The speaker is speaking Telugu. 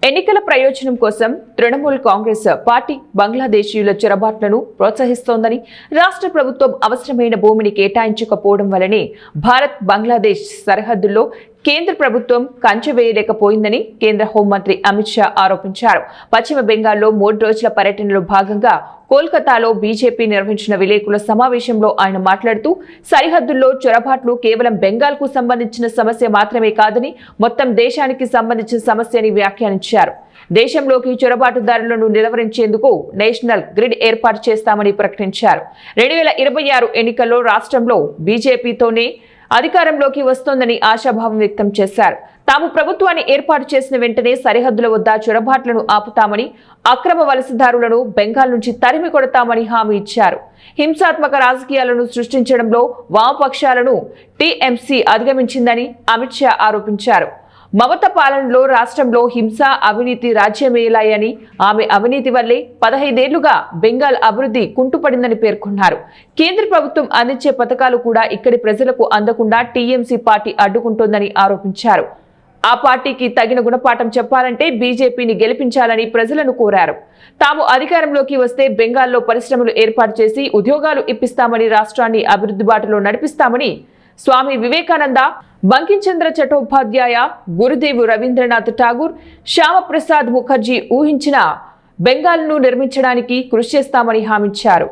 ఎన్నికల ప్రయోజనం కోసం తృణమూల్ కాంగ్రెస్ పార్టీ బంగ్లాదేశీయుల చొరబాట్లను ప్రోత్సహిస్తోందని, రాష్ట్ర ప్రభుత్వం అవసరమైన భూమిని కేటాయించకపోవడం వల్లనే భారత్ బంగ్లాదేశ్ సరిహద్దుల్లో కేంద్ర ప్రభుత్వం కంచె వేయలేకపోయిందని కేంద్ర హోంమంత్రి అమిత్ షా ఆరోపించారు. పశ్చిమ బెంగాల్లో 3 రోజుల పర్యటనలో భాగంగా కోల్కతాలో బీజేపీ నిర్వహించిన విలేకరుల సమావేశంలో ఆయన మాట్లాడుతూ, సరిహద్దుల్లో చొరబాట్లు కేవలం బెంగాల్కు సంబంధించిన సమస్య మాత్రమే కాదని మొత్తం దేశానికి సంబంధించిన సమస్య అని వ్యాఖ్యానించారు. దేశంలోకి చొరబాటుదారులను నిలువరించేందుకు నేషనల్ గ్రిడ్ ఏర్పాటు చేస్తామని ప్రకటించారు. 2026 ఎన్నికల్లో రాష్ట్రంలో బీజేపీతోనే అధికారంలోకి వస్తోందని ఆశాభావం వ్యక్తం చేశారు. తాము ప్రభుత్వాన్ని ఏర్పాటు చేసిన వెంటనే సరిహద్దుల వద్ద చొరబాట్లను ఆపుతామని, అక్రమ వలసదారులను బెంగాల్ నుంచి తరిమి కొడతామని హామీ ఇచ్చారు. హింసాత్మక రాజకీయాలను సృష్టించడంలో వామపక్షాలను టీఎంసీ అధిగమించిందని అమిత్ షా ఆరోపించారు. మమత పాలనలో రాష్ట్రంలో హింస, అవినీతి రాజ్యమేలాయని, ఆమె అవినీతి వల్లే 15 ఏళ్లుగా బెంగాల్ అభివృద్ధి కుంటుపడిందని పేర్కొన్నారు. కేంద్ర ప్రభుత్వం అందించే పథకాలు కూడా ఇక్కడి ప్రజలకు అందకుండా టీఎంసీ పార్టీ అడ్డుకుంటోందని ఆరోపించారు. ఆ పార్టీకి తగిన గుణపాఠం చెప్పాలంటే బీజేపీని గెలిపించాలని ప్రజలను కోరారు. తాము అధికారంలోకి వస్తే బెంగాల్లో పరిశ్రమలు ఏర్పాటు చేసి ఉద్యోగాలు ఇప్పిస్తామని, రాష్ట్రాన్ని అభివృద్ధి బాటలో నడిపిస్తామని స్వామి వివేకానంద, బంకించంద్ర చటోపాధ్యాయ, గురుదేవు రవీంద్రనాథ్ ఠాగూర్, శ్యామప్రసాద్ ముఖర్జీ ఊహించిన బెంగాల్ను నిర్మించడానికి కృషి చేస్తామని హామీచ్చారు.